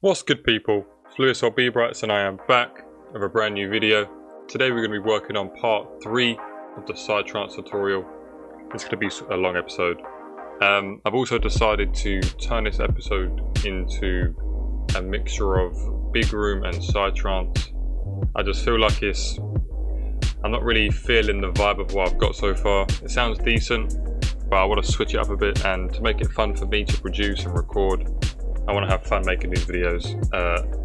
What's good, people? It's Lewis or bbrights and I am back with a brand new video. Today we're going to be working on part 3 of the PsyTrance tutorial. It's going to be a long episode. I've also decided to turn this episode into a mixture of big room and PsyTrance. I just feel like I'm not really feeling the vibe of what I've got so far. It sounds decent, but I want to switch it up a bit, and to make it fun for me to produce and record, I want to have fun making these videos,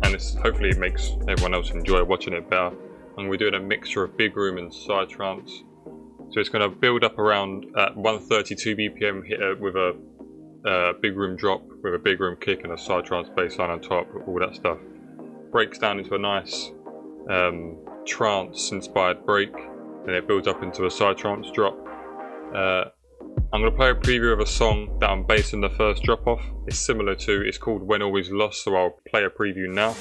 and hopefully it makes everyone else enjoy watching it better. And we're doing a mixture of big room and PsyTrance. So it's going to build up around at 132 BPM, hit it with a big room drop, with a big room kick and a PsyTrance bassline on top, all that stuff. Breaks down into a nice trance inspired break, and it builds up into a PsyTrance drop. I'm going to play a preview of a song that I'm basing the first drop off. It's called When All Is Lost, so I'll play a preview now.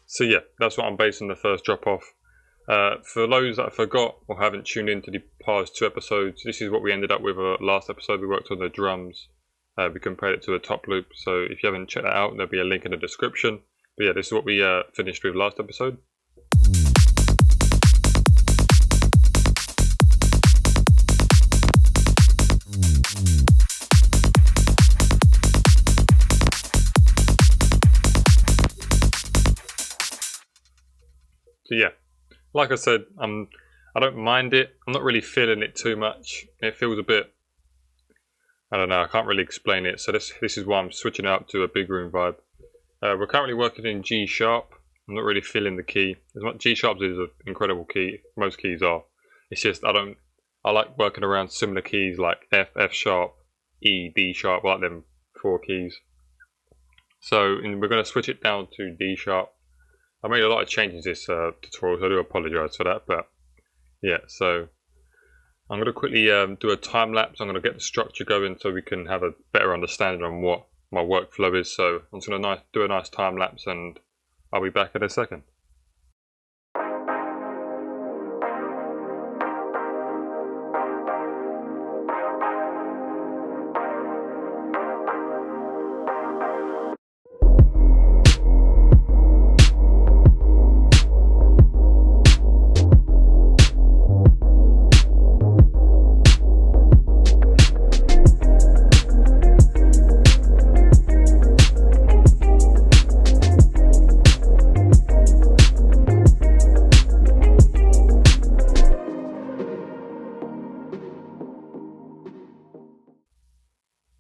So yeah, that's what I'm basing the first drop off. For those that I forgot or haven't tuned into the past 2 episodes, this is what we ended up with last episode. We worked on the drums. We compared it to the top loop. So if you haven't checked that out, there'll be a link in the description. But yeah, this is what we finished with last episode. So yeah, like I said, I don't mind it. I'm not really feeling it too much. It feels a bit, I don't know, I can't really explain it. So this is why I'm switching it up to a big room vibe. We're currently working in G sharp. I'm not really feeling the key. As much G sharp is an incredible key. Most keys are. It's just I like working around similar keys like F, F sharp, E, D sharp, like them 4 keys. So we're going to switch it down to D sharp. I made a lot of changes this tutorial, so I do apologise for that, but yeah, so I'm going to quickly do a time lapse. I'm going to get the structure going so we can have a better understanding on what my workflow is. So I'm just going to do a nice time lapse, and I'll be back in a second.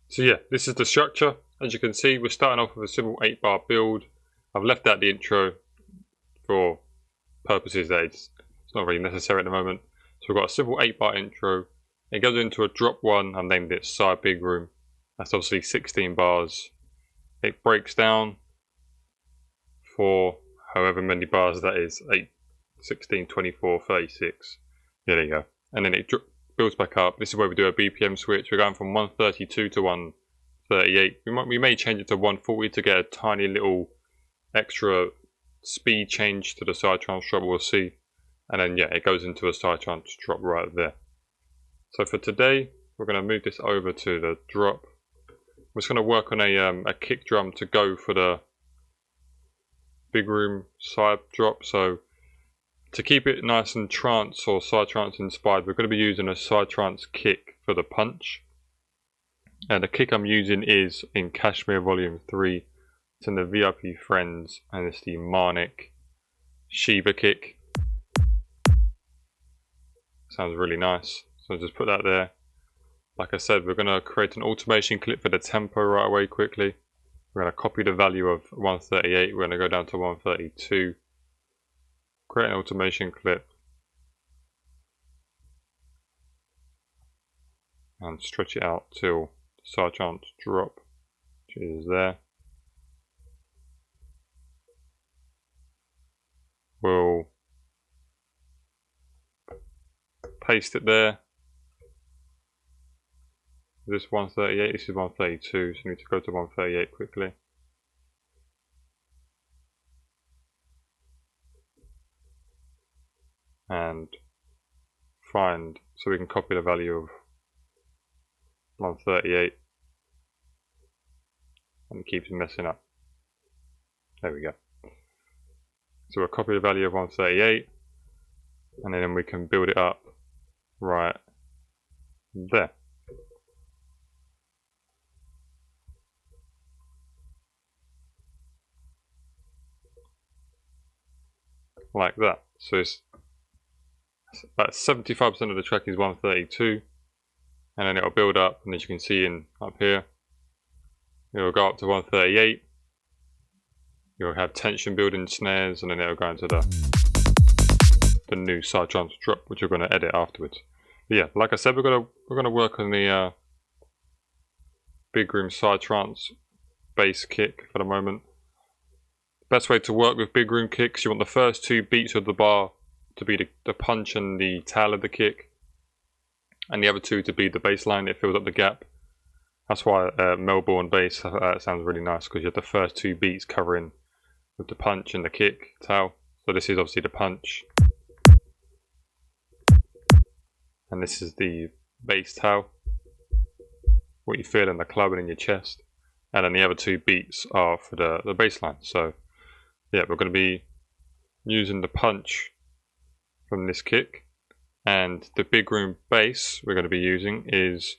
So yeah, this is the structure. As you can see, we're starting off with a simple 8-bar build. I've left out the intro for purposes that it's not really necessary at the moment. So we've got a simple 8-bar intro. It goes into a drop 1. I've named it Psy Big Room. That's obviously 16 bars. It breaks down for however many bars that is, 8, 16, 24, 36. There you go. And then it builds back up. This is where we do a BPM switch. We're going from 132 to 138. We may change it to 140 to get a tiny little extra speed change to the PsyTrance drop, we'll see. And then yeah, it goes into a PsyTrance drop right there. So for today, we're going to move this over to the drop. We're just going to work on a kick drum to go for the big room side drop. So to keep it nice and trance or PsyTrance inspired, we're going to be using a PsyTrance kick for the punch. And the kick I'm using is in Kashmir Volume 3. It's in the VIP Friends, and it's the Marnik Shiva kick. Sounds really nice. So just put that there. Like I said, we're going to create an automation clip for the tempo right away quickly. We're going to copy the value of 138. We're going to go down to 132. Create an automation clip. And stretch it out till PsyTrance drop, which is there. We'll paste it there. This 138, this is 132, so I need to go to 138 quickly. And find, so we can copy the value of 138, and it keeps messing up. There we go. So we'll copy the value of 138, and then we can build it up right there. Like that. So it's about 75% of the track is 132, and then it'll build up, and as you can see up here, it'll go up to 138. You'll have tension building snares, and then it'll go into the new PsyTrance drop, which we're going to edit afterwards. But yeah, like I said, we're gonna work on the big room PsyTrance bass kick for the moment. Best way to work with big room kicks, you want the first two beats of the bar to be the punch and the tail of the kick, and the other two to be the bass line. It fills up the gap. That's why Melbourne bass sounds really nice, because you have the first two beats covering with the punch and the kick tail. So this is obviously the punch, and this is the bass tail, what you feel in the club and in your chest, and then the other two beats are for the bass line. So yeah, we're going to be using the punch from this kick, and the big room bass we're going to be using is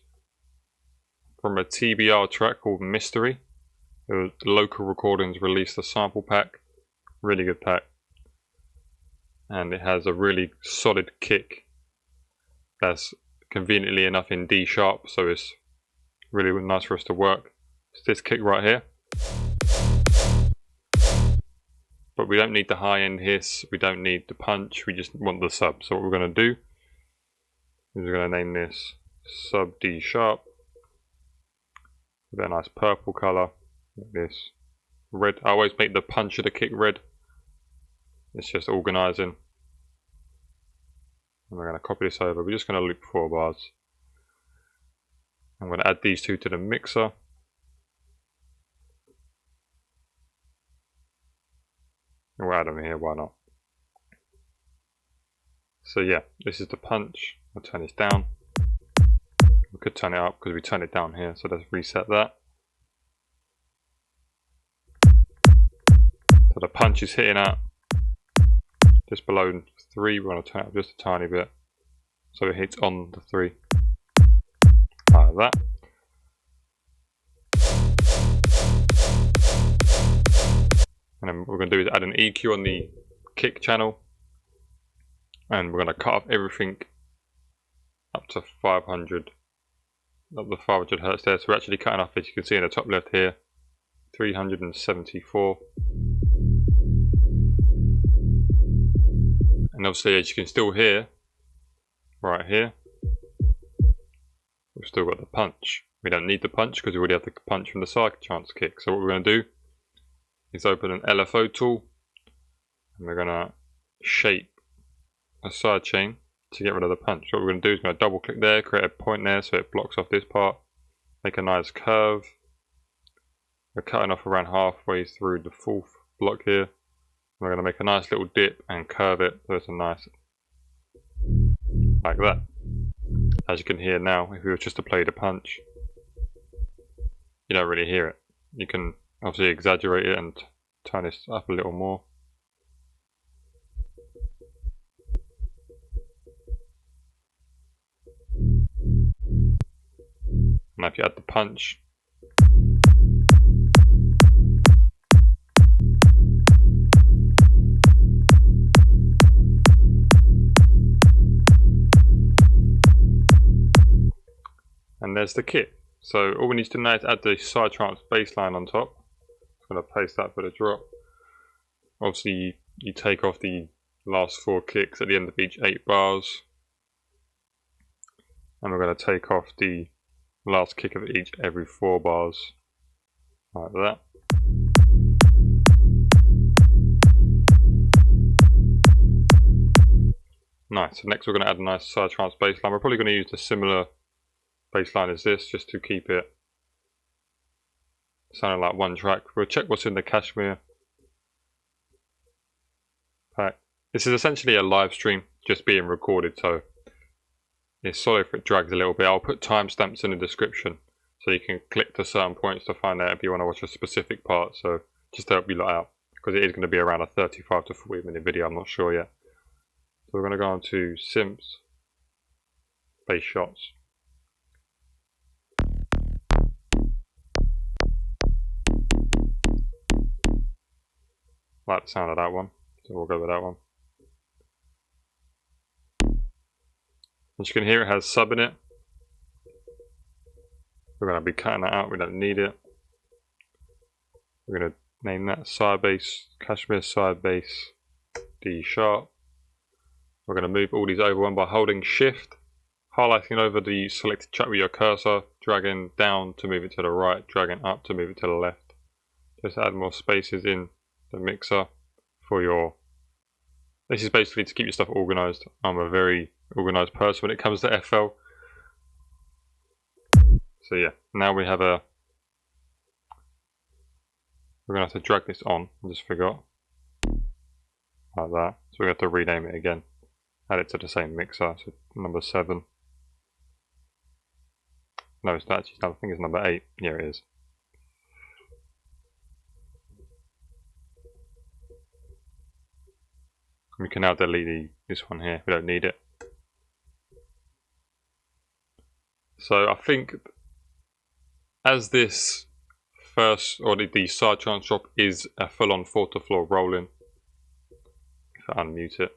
from a TBR track called Mystery. Local Recordings released a sample pack, really good pack, and it has a really solid kick that's conveniently enough in D sharp, so it's really nice for us to work. It's this kick right here. But we don't need the high end hiss, we don't need the punch, we just want the sub. So what we're going to do is we're going to name this sub D sharp with a nice purple colour, like this. Red, I always make the punch of the kick red. It's just organising. And we're going to copy this over, we're just going to loop 4 bars. I'm going to add these two to the mixer. We'll add them here, why not? So yeah, this is the punch. I'll turn this down. We could turn it up because we turned it down here, so let's reset that. So the punch is hitting at just below 3. We're going to turn it up just a tiny bit, so it hits on the 3. Like that. And then what we're going to do is add an EQ on the kick channel, and we're going to cut off everything up to 500, up to 500 hertz there. So we're actually cutting off, as you can see in the top left here, 374. And obviously, as you can still hear, right here, we've still got the punch. We don't need the punch because we already have the punch from the PsyTrance kick. So what we're going to do is open an LFO tool, and we're going to shape a side chain to get rid of the punch. What we're going to do is we're going to double click there, create a point there so it blocks off this part, make a nice curve. We're cutting off around halfway through the 4th block here. We're going to make a nice little dip and curve it so it's a nice, like that. As you can hear now, if we were just to play the punch, you don't really hear it. You can obviously exaggerate it and turn this up a little more. Now if you add the punch, and there's the kit. So all we need to do now is add the PsyTrance bassline on top. I'm going to paste that for the drop. Obviously you take off the last 4 kicks at the end of each 8 bars, and we're going to take off the last kick of each every 4 bars, like that. Nice. So next we're going to add a nice PsyTrance bassline. We're probably going to use the similar bassline is this, just to keep it sounding like one track. We'll check what's in the Kashmir pack. This is essentially a live stream just being recorded, so it's sorry if it drags a little bit. I'll put timestamps in the description so you can click to certain points to find out if you want to watch a specific part, so just to help you lot out, because it is going to be around a 35 to 40 minute video, I'm not sure yet. So we're going to go on to Simps, Bass Shots. Like the sound of that one, so we'll go with that one. As you can hear, it has sub in it. We're going to be cutting that out, we don't need it. We're going to name that side bass, Kashmir side bass, D sharp. We're going to move all these over one by holding shift, highlighting over the selected track with your cursor, dragging down to move it to the right, dragging up to move it to the left. Just add more spaces in the mixer for your... This is basically to keep your stuff organised. I'm a very organised person when it comes to FL. So yeah, now we have a... We're going to have to drag this on, I just forgot. Like that. So we have to rename it again. Add it to the same mixer, so number 7. No, it's not actually, I think it's number 8. Yeah, it is. We can now delete this one here, we don't need it. So I think as this first, or the PsyTrance drop is a full-on 4-to-floor rolling, if I unmute it,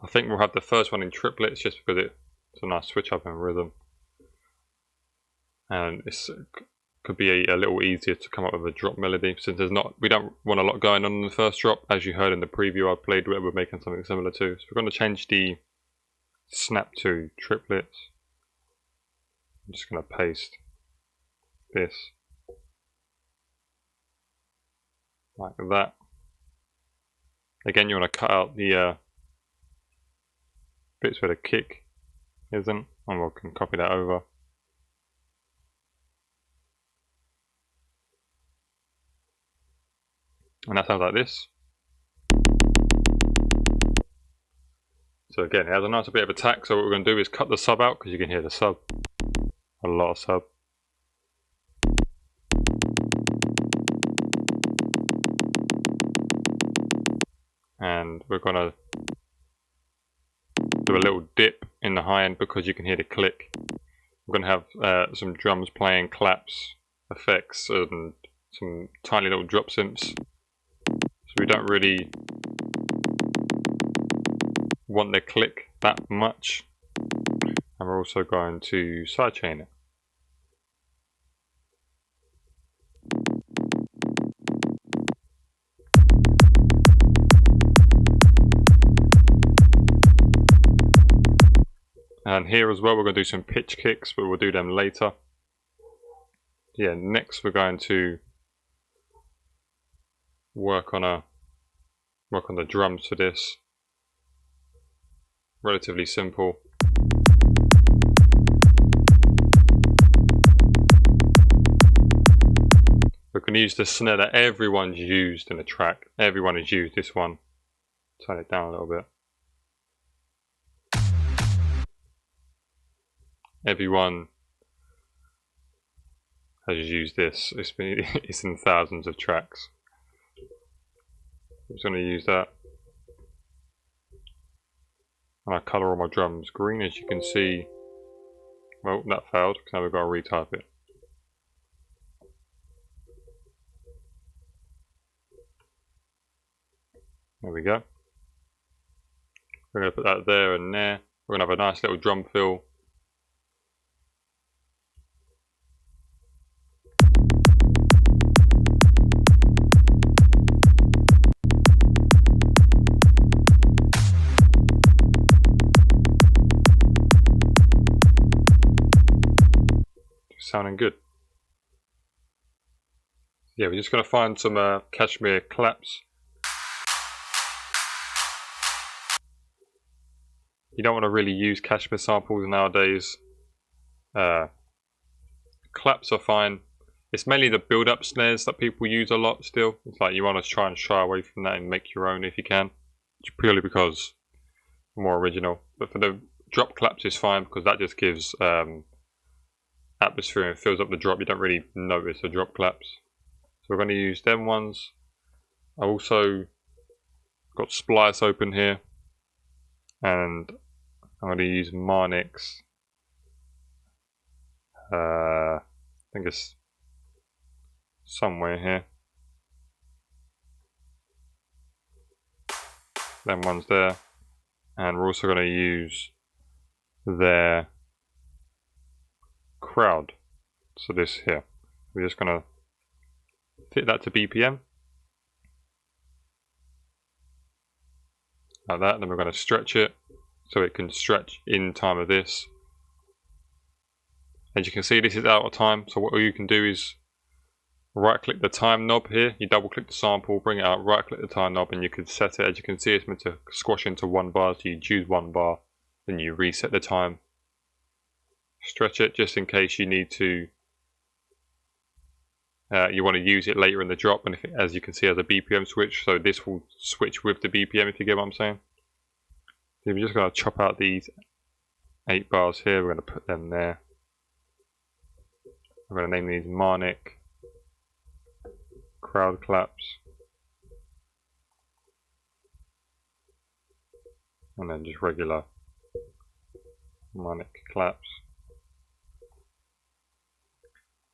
I think we'll have the first one in triplets just because it's a nice switch up in rhythm. And it's could be a little easier to come up with a drop melody, since we don't want a lot going on in the first drop. As you heard in the preview I played with, we're making something similar to. So we're going to change the snap to triplets. I'm just going to paste this like that. Again, you want to cut out the bits where the kick isn't, and we can copy that over. And that sounds like this. So again, it has a nice bit of attack, so what we're going to do is cut the sub out, because you can hear the sub. A lot of sub. And we're going to do a little dip in the high end because you can hear the click. We're going to have some drums playing, claps, effects, and some tiny little drop synths. So we don't really want the click that much. And we're also going to sidechain it. And here as well we're going to do some pitch kicks, but we'll do them later. Yeah, next we're going to work on the drums for this. Relatively simple. We can use the snare that everyone's used in the track. Everyone has used this one. Turn it down a little bit. Everyone has used this. It's in thousands of tracks. I'm just going to use that. And I colour all my drums green, as you can see. Well, that failed, because now we've got to retype it. There we go. We're going to put that there and there. We're going to have a nice little drum fill. Sounding good. Yeah, we're just going to find some Kashmir claps. You don't want to really use Kashmir samples nowadays. Claps are fine. It's mainly the build-up snares that people use a lot still. It's like you want to try and shy away from that and make your own if you can. Purely because more original. But for the drop claps it's fine because that just gives atmosphere and fills up the drop. You don't really notice the drop claps. So we're going to use them ones. I also got Splice open here. And I'm going to use Marnix. I think it's somewhere here. Them ones there. And we're also going to use their crowd. So this here. We're just going to fit that to BPM. Like that. Then we're going to stretch it so it can stretch in time of this. As you can see, this is out of time. So what you can do is right click the time knob here. You double click the sample, bring it out, right click the time knob, and you can set it. As you can see, it's meant to squash into 1 bar. So you choose 1 bar, then you reset the time. Stretch it just in case you need to. You want to use it later in the drop, and if it, as you can see, has a BPM switch, so this will switch with the BPM if you get what I'm saying. So we're just going to chop out these 8 bars here. We're going to put them there. I'm going to name these Marnik crowd claps, and then just regular Marnik claps.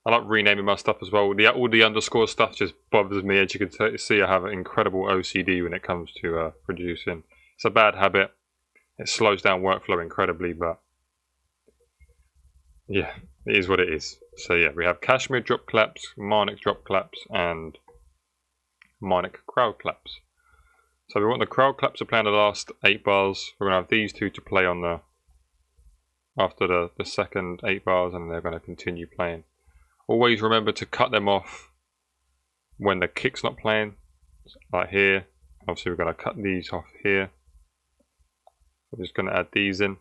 I like renaming my stuff as well. All the underscore stuff just bothers me. As you can see, I have an incredible OCD when it comes to producing. It's a bad habit. It slows down workflow incredibly, but yeah, it is what it is. So yeah, we have Kashmir drop claps, Marnik drop claps, and Marnik crowd claps. So we want the crowd claps to play on the last 8 bars. We're going to have these 2 to play on the after the second 8 bars, and they're going to continue playing. Always remember to cut them off when the kick's not playing, like here. Obviously we're going to cut these off here. I'm just going to add these in.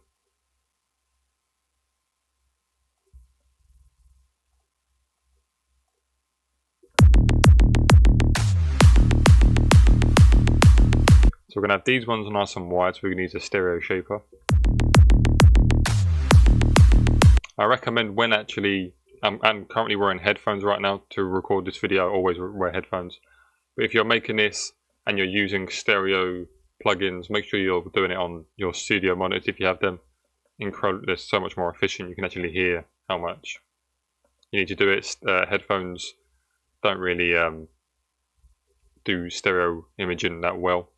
So we're going to have these ones nice and wide, so we can use a stereo shaper. I recommend when actually, I'm currently wearing headphones right now to record this video. I always wear headphones. But if you're making this and you're using stereo plugins, make sure you're doing it on your studio monitors if you have them. They're so much more efficient. You can actually hear how much you need to do it. Headphones don't really do stereo imaging that well.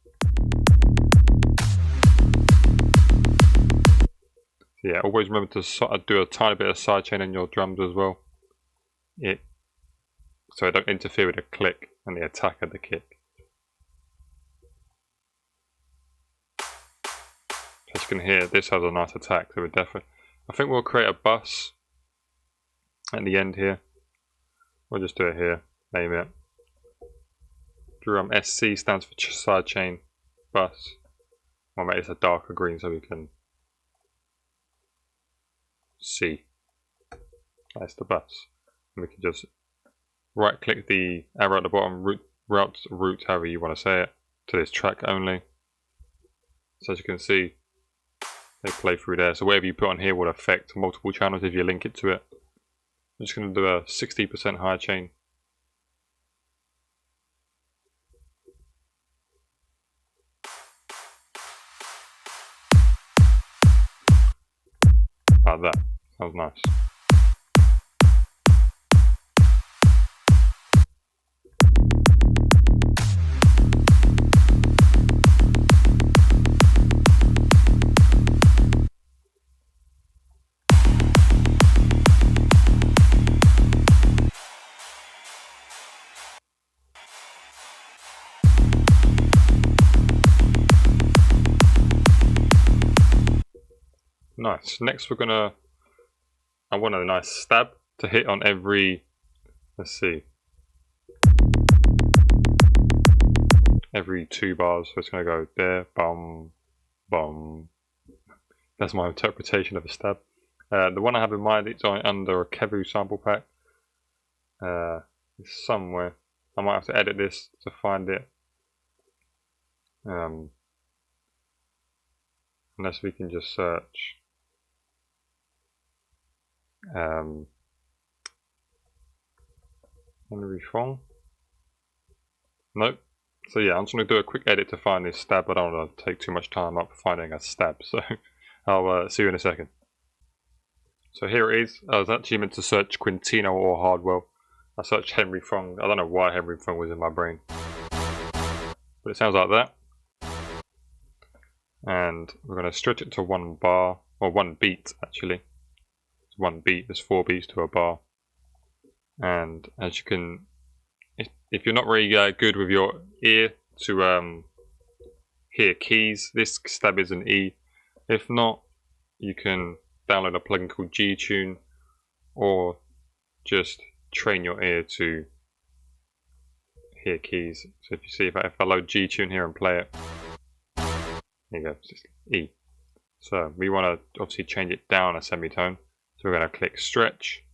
Yeah, always remember to do a tiny bit of sidechain in your drums as well. So it don't interfere with the click and the attack of the kick. As you can hear, this has a nice attack, so I think we'll create a bus at the end here. We'll just do it here, name it. Drum SC stands for sidechain bus. I'll make this a darker green so we can see. That's the bus. And we can just right click the arrow at the bottom, route, however you want to say it, to this track only. So as you can see, they play through there. So whatever you put on here will affect multiple channels if you link it to it. I'm just going to do a 60% higher chain. Like that. Sounds nice. Nice. Next I want a nice stab to hit on every, let's see, every 2 bars. So it's going to go there, bum, bum. That's my interpretation of a stab. The one I have in mind, it's under a Kevu sample pack. It's somewhere. I might have to edit this to find it. Unless we can just search. Henry Fong? Nope. So yeah, I'm just going to do a quick edit to find this stab. I don't want to take too much time up finding a stab, so I'll see you in a second. So here it is. I was actually meant to search Quintino or Hardwell. I searched Henry Fong. I don't know why Henry Fong was in my brain. But it sounds like that. And we're going to stretch it to 1 bar, or 1 beat actually. It's 1 beat, there's 4 beats to a bar. And as you can, if you're not really good with your ear to hear keys, this stab is an E. If not, you can download a plugin called G-Tune, or just train your ear to hear keys. So if you see, if I load G-Tune here and play it, there you go, it's just E. So we want to obviously change it down a semitone. So we're going to click stretch,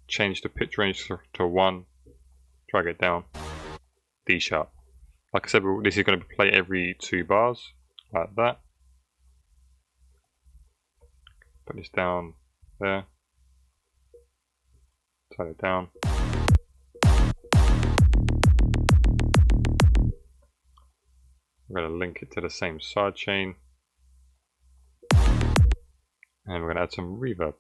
change the pitch range to 1, drag it down, D sharp. Like I said, this is going to play every 2 bars, like that. Put this down there, turn it down. We're going to link it to the same side chain, and we're going to add some reverb.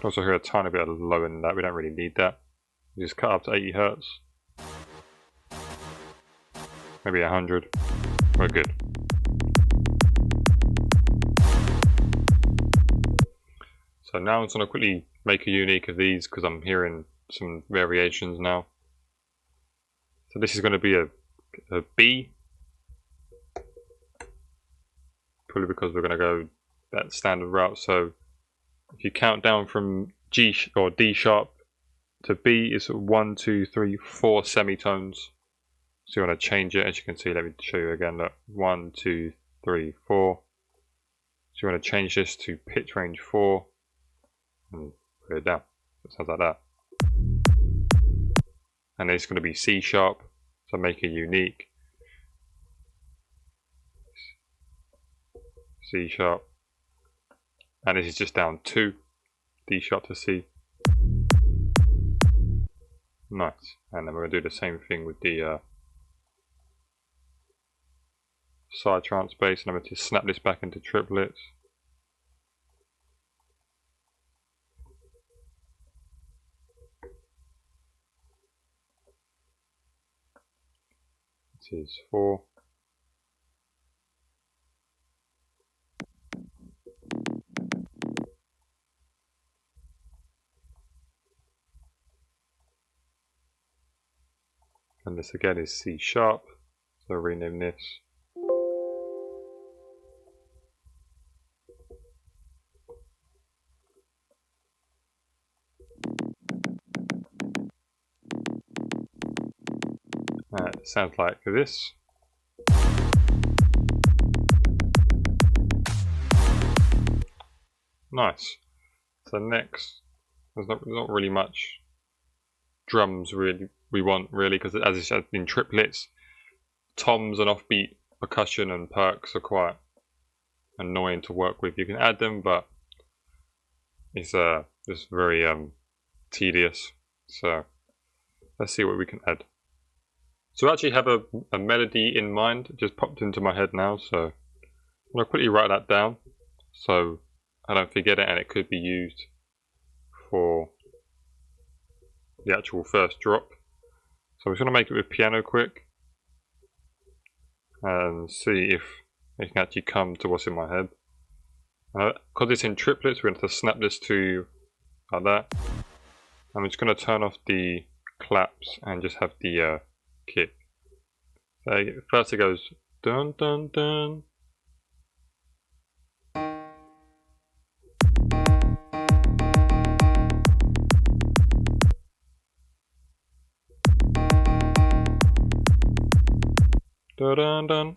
Also hear a tiny bit of low in that, we don't really need that. We just cut up to 80 Hz. Maybe 100. We're good. So now I'm just going to quickly make a unique of these because I'm hearing some variations now. So this is going to be a B. Probably because we're going to go that standard route. So if you count down from G or D sharp to B, it's 1, 2, 3, 4 semitones. So you want to change it, as you can see. Let me show you again. Look, 1, 2, 3, 4. So you want to change this to pitch range 4 and put it down. It sounds like that. And it's going to be C sharp, so make it unique. C sharp. And this is just down 2, D sharp to C. Nice. And then we're going to do the same thing with the PsyTrance bass, and I'm going to snap this back into triplets. This is 4. And this again is C sharp, so I'll rename this. It sounds like this. Nice. So next, there's not really much drums we want really, because as I said, in triplets, toms and offbeat percussion and perks are quite annoying to work with. You can add them, but it's just very tedious. So let's see what we can add. So I actually have a melody in mind. It just popped into my head now, so I'm going to quickly write that down so I don't forget it, and it could be used for the actual first drop. So I'm just going to make it with piano quick and see if you can actually come to what's in my head. Because it's in triplets, we're going to have to snap this to like that. I'm just going to turn off the claps and just have the kick. So first it goes dun dun dun. Dun dun dun.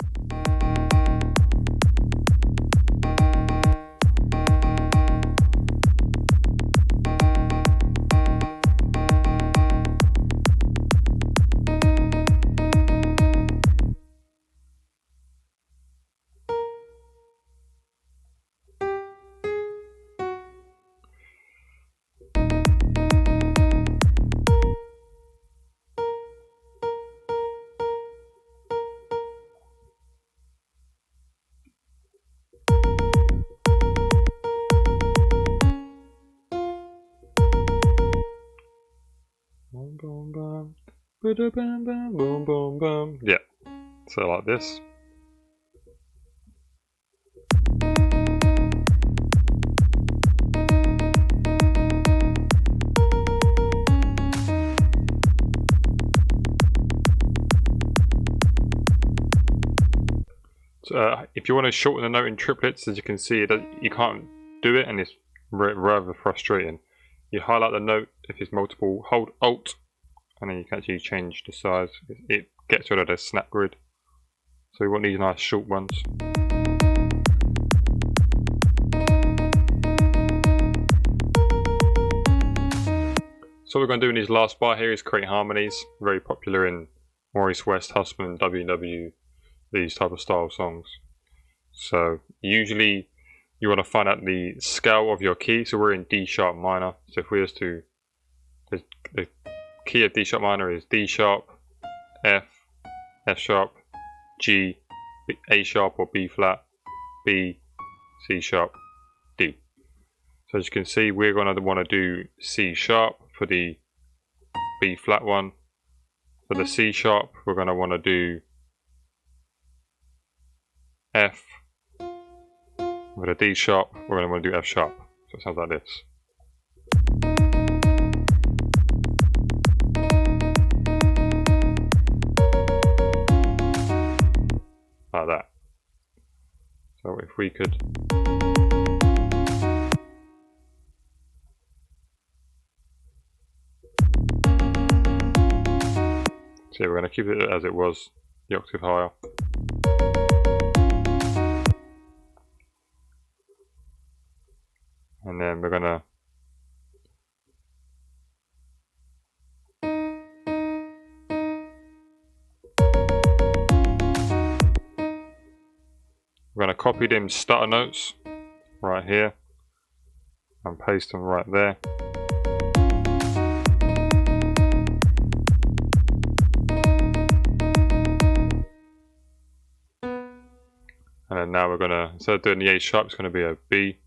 Boom boom boom, boom boom boom boom. Yeah, so like this. So, if you want to shorten the note in triplets, as you can see, you can't do it, and it's rather frustrating. You highlight the note if it's multiple, hold Alt, and then you can actually change the size. It gets rid of the snap grid. So we want these nice short ones. So what we're going to do in this last bar here is create harmonies. Very popular in Maurice West, Husband, WW, these type of style songs. So usually you want to find out the scale of your key. So we're in D sharp minor. So if we was to, the key of D sharp minor is D sharp, F, F sharp, G, A sharp or B flat, B, C sharp, D. So as you can see, we're going to want to do C sharp for the B flat one. For the C sharp, we're going to want to do F. For the D sharp, we're going to want to do F sharp. So it sounds like this. Like that. So if we could so we're going to keep it as it was, the octave higher. And then we're going to copy them stutter notes right here and paste them right there. And then now we're going to, instead of doing the A sharp, it's going to be a B.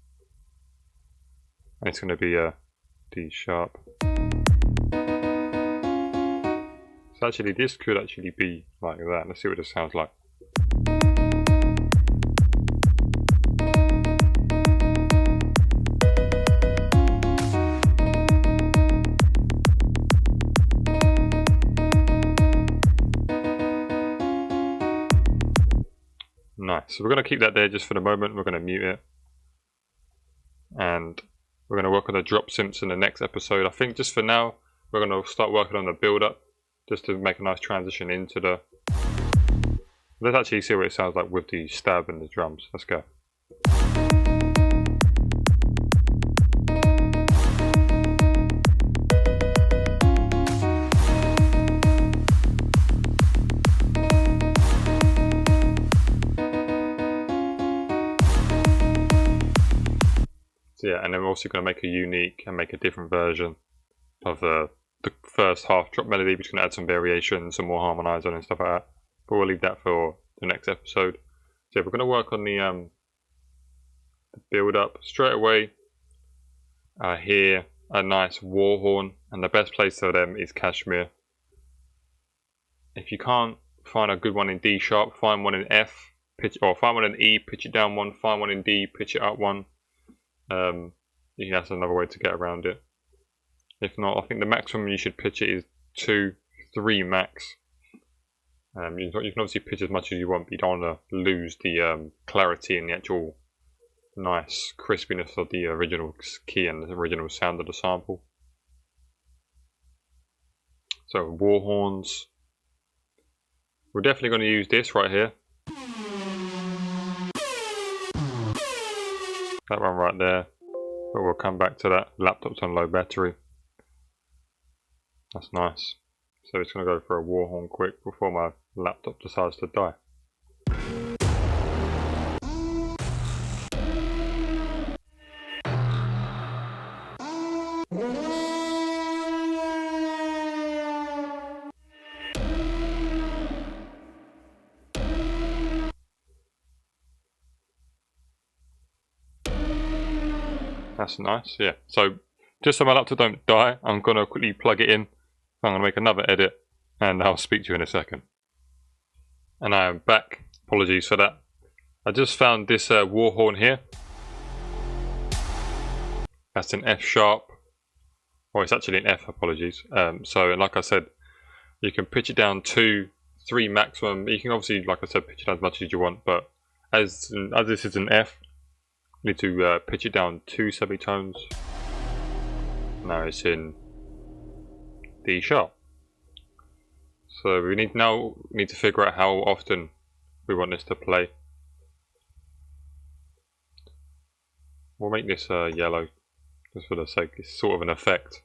And it's going to be a D sharp. So actually this could actually be like that. Let's see what this sounds like. Nice. So we're going to keep that there just for the moment. We're going to mute it. And we're going to work on the drop synths in the next episode. I think just for now, we're going to start working on the build-up just to make a nice transition into the... Let's actually see what it sounds like with the stab and the drums. Let's go. So yeah, and then we're also going to make a unique and make a different version of the first half drop melody. We're just going to add some variations, some more harmonizing and stuff like that. But we'll leave that for the next episode. So yeah, we're going to work on the build up straight away. Here, a nice war horn, and the best place for them is Kashmir. If you can't find a good one in D sharp, find one in F. pitch, or find one in E, pitch it down one, find one in D, pitch it up one. That's another way to get around it. If not, I think the maximum you should pitch it is 2, 3 max. You can obviously pitch as much as you want, but you don't want to lose the clarity and the actual nice crispiness of the original key and the original sound of the sample. So war horns. We're definitely going to use this right here. That one right there. But we'll come back to that. Laptop's on low battery. That's nice. So it's going to go for a war horn quick before my laptop decides to die. That's nice, yeah. So just so my laptop don't die, I'm going to quickly plug it in. I'm going to make another edit and I'll speak to you in a second. And I am back. Apologies for that. I just found this war horn here. That's an F sharp. Well, it's actually an F, apologies. So like I said, you can pitch it down 2, 3 maximum. You can obviously, like I said, pitch it down as much as you want, but as this is an F, you need to pitch it down 2 semitones. Now it's in D sharp. So we need to figure out how often we want this to play. We'll make this yellow, just for the sake. It's sort of an effect.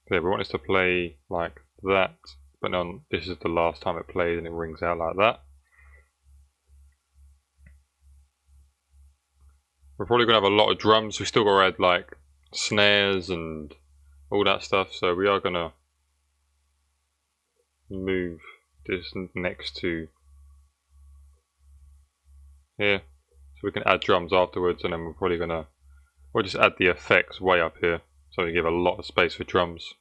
Yeah, we want this to play like that, but then this is the last time it plays and it rings out like that. We're probably going to have a lot of drums. We still got to add like snares and all that stuff, so we are going to move this next to here, so we can add drums afterwards, and then we'll just add the effects way up here, so we give a lot of space for drums.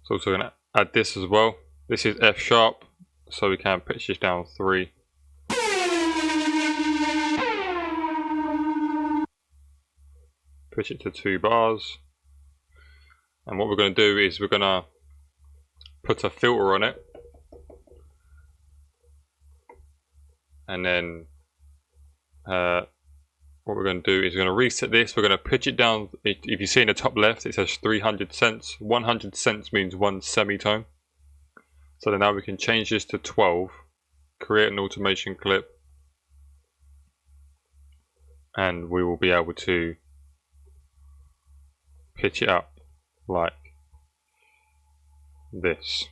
So also going to add this as well. This is F sharp, so we can pitch this down 3. Pitch it to 2 bars. And what we're going to do is we're going to put a filter on it. And then what we're going to do is we're going to reset this. We're going to pitch it down. If you see in the top left, it says 300 cents. 100 cents means 1 semitone. So then now we can change this to 12. Create an automation clip. And we will be able to pitch it up like this.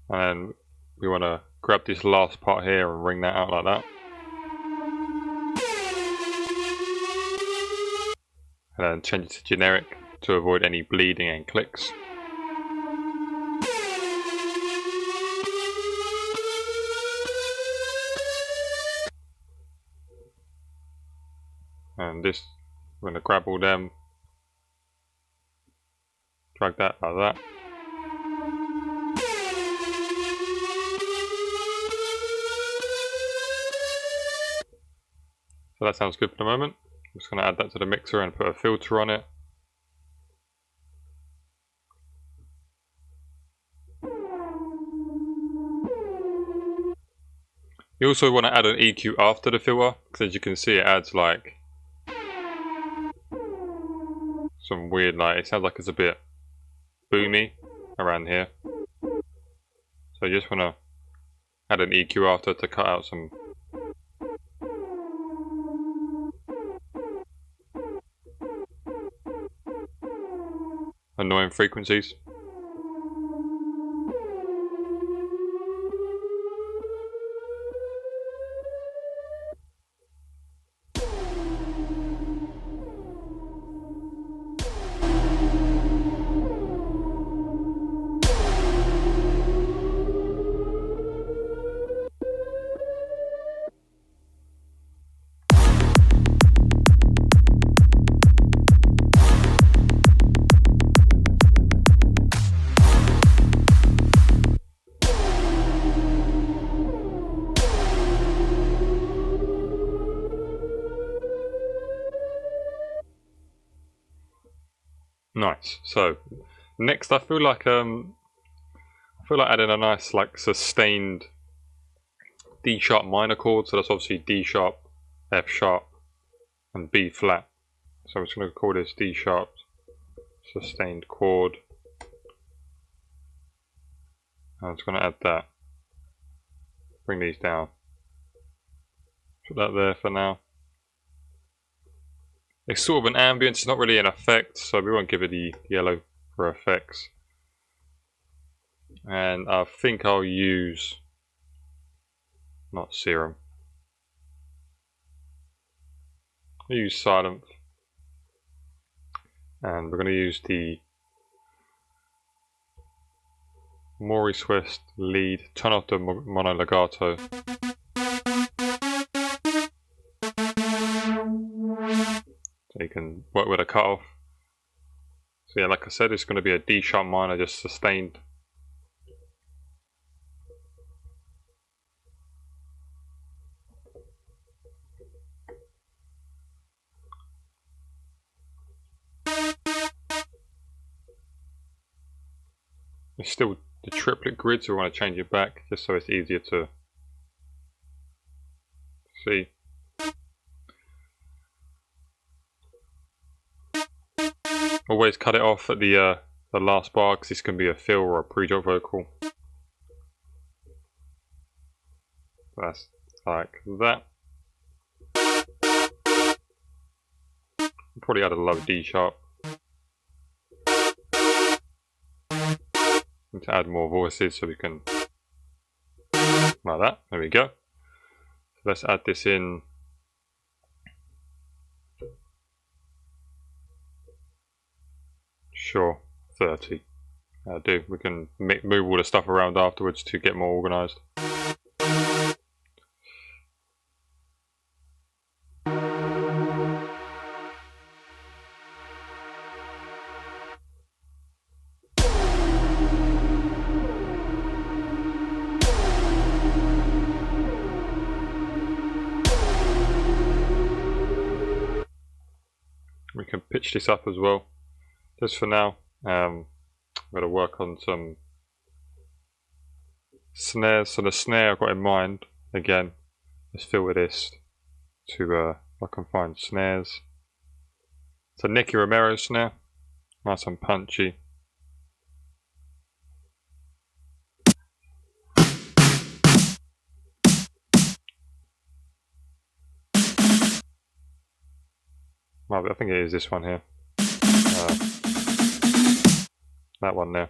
And we want to grab this last part here and ring that out like that. And then change it to generic to avoid any bleeding and clicks. And this, we're going to grab all them, drag that like that. So that sounds good for the moment. I'm just going to add that to the mixer and put a filter on it. You also want to add an EQ after the filter, because as you can see it adds like some weird, like, it sounds like it's a bit boomy around here. So you just want to add an EQ after to cut out some annoying frequencies. Nice. So next, I feel like adding a nice like sustained D sharp minor chord. So that's obviously D sharp, F sharp, and B flat. So I'm just going to call this D sharp sustained chord. I'm just going to add that. Bring these down. Put that there for now. It's sort of an ambience, it's not really an effect, so we won't give it the yellow for effects. And I think I'll use, not serum, I'll use silent. And we're going to use the Maurice West lead, turn off the mono legato. So you can work with a cutoff. So yeah, like I said, it's going to be a D sharp minor, just sustained. It's still the triplet grid, so we want to change it back just so it's easier to see. Always cut it off at the last bar because this can be a fill or a pre-drop vocal. That's like that. Probably add a low D sharp. Need to add more voices so we can, like that. There we go. So let's add this in. Sure, 30. That'll do. We can move all the stuff around afterwards to get more organised. We can pitch this up as well. Just for now, I'm going to work on some snares. So the snare I've got in mind, again, let's fill with this to, I can find snares. It's a Nicky Romero snare, nice and punchy. I think it is this one here. That one there.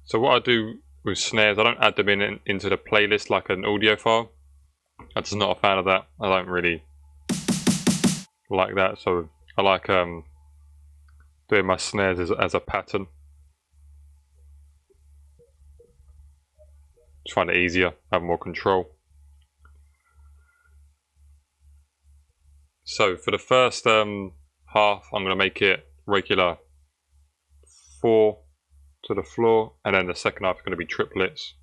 So what I do with snares, I don't add them into the playlist like an audio file. I'm just not a fan of that. I don't really like that. So I like doing my snares as a pattern. Just find it easier, have more control. So for the first half, I'm going to make it regular 4 to the floor, and then the second half is going to be triplets.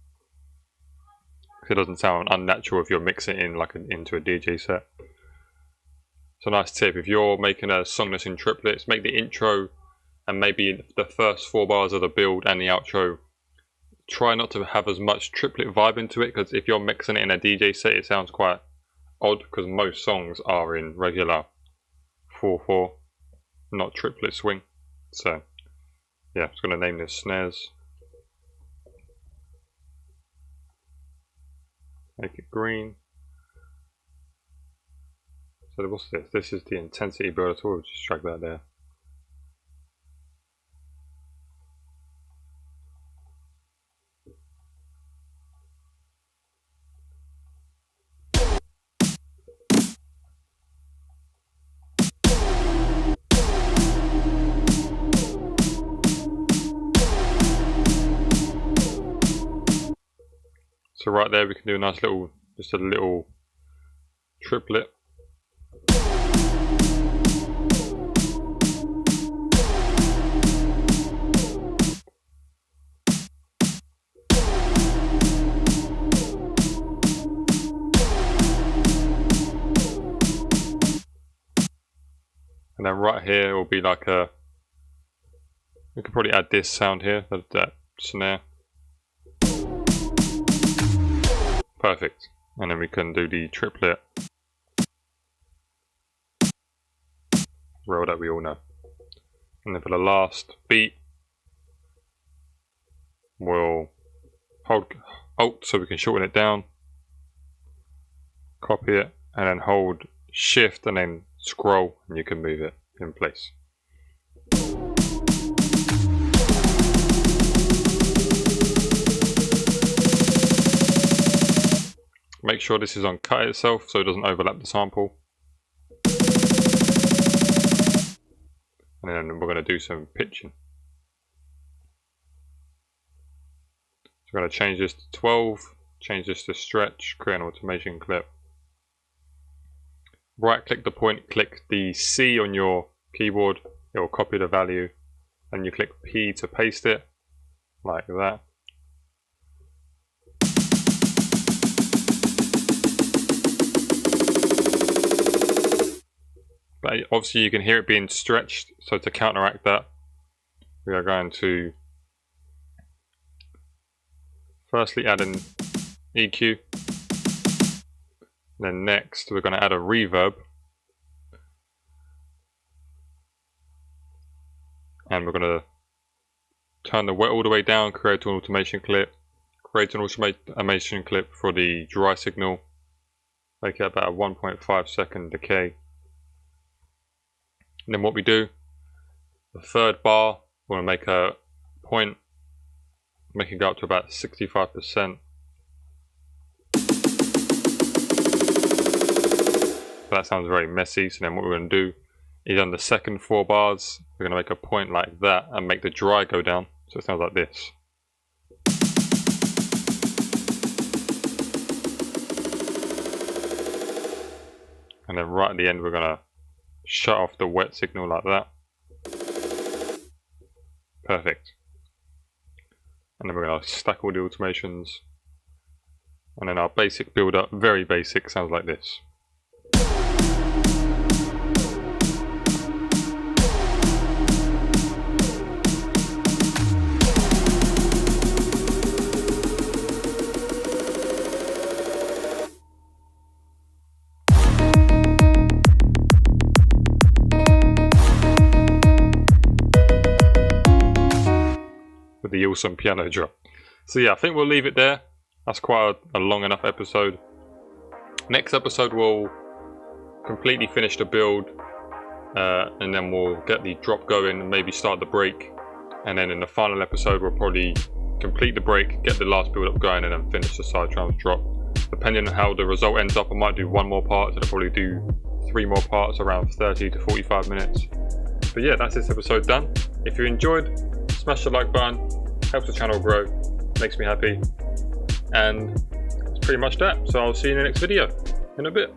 It doesn't sound unnatural if you're mixing it in like into a DJ set. So nice tip, if you're making a song that's in triplets, make the intro and maybe the first 4 bars of the build and the outro. Try not to have as much triplet vibe into it, because if you're mixing it in a DJ set, it sounds quite odd, because most songs are in regular 4/4, not triplet swing. So yeah, I'm just going to name this snares. Make it green. So what's this? This is the intensity builder tool. Just drag that there. So right there we can do a nice little, just a little triplet. And then right here will be like a We could probably add this sound here, that snare. Perfect. And then we can do the triplet roll that we all know. And then for the last beat, we'll hold Alt so we can shorten it down, copy it, and then hold Shift and then scroll, and you can move it in place. Make sure this is on cut itself so it doesn't overlap the sample. And then we're going to do some pitching. So we're going to change this to 12, change this to stretch, create an automation clip. Right click the point, click the C on your keyboard, it will copy the value, and you click P to paste it, like that. But obviously you can hear it being stretched, so to counteract that, we are going to firstly add an EQ. Then next we're going to add a reverb. And we're going to turn the wet all the way down, create an automation clip. Create an automation clip for the dry signal. Make it about a 1.5 second decay. And then what we do, the third bar, we want to make a point, make it go up to about 65%. That sounds very messy, so then what we're going to do is on the second 4 bars, we're going to make a point like that and make the dry go down, so it sounds like this. And then right at the end we're going to shut off the wet signal like that. Perfect. And then we're going to stack all the automations. And then our basic build up, very basic, sounds like this. With the awesome piano drop. So yeah, I think we'll leave it there. That's quite a long enough episode. Next episode we'll completely finish the build, and then we'll get the drop going and maybe start the break. And then in the final episode we'll probably complete the break, get the last build up going, and then finish the PsyTrance drop. Depending on how the result ends up, I might do 1 more part, so I'll probably do 3 more parts around 30 to 45 minutes. But yeah, that's this episode done. If you enjoyed, smash the like button, helps the channel grow, makes me happy, and that's pretty much that. So I'll see you in the next video in a bit.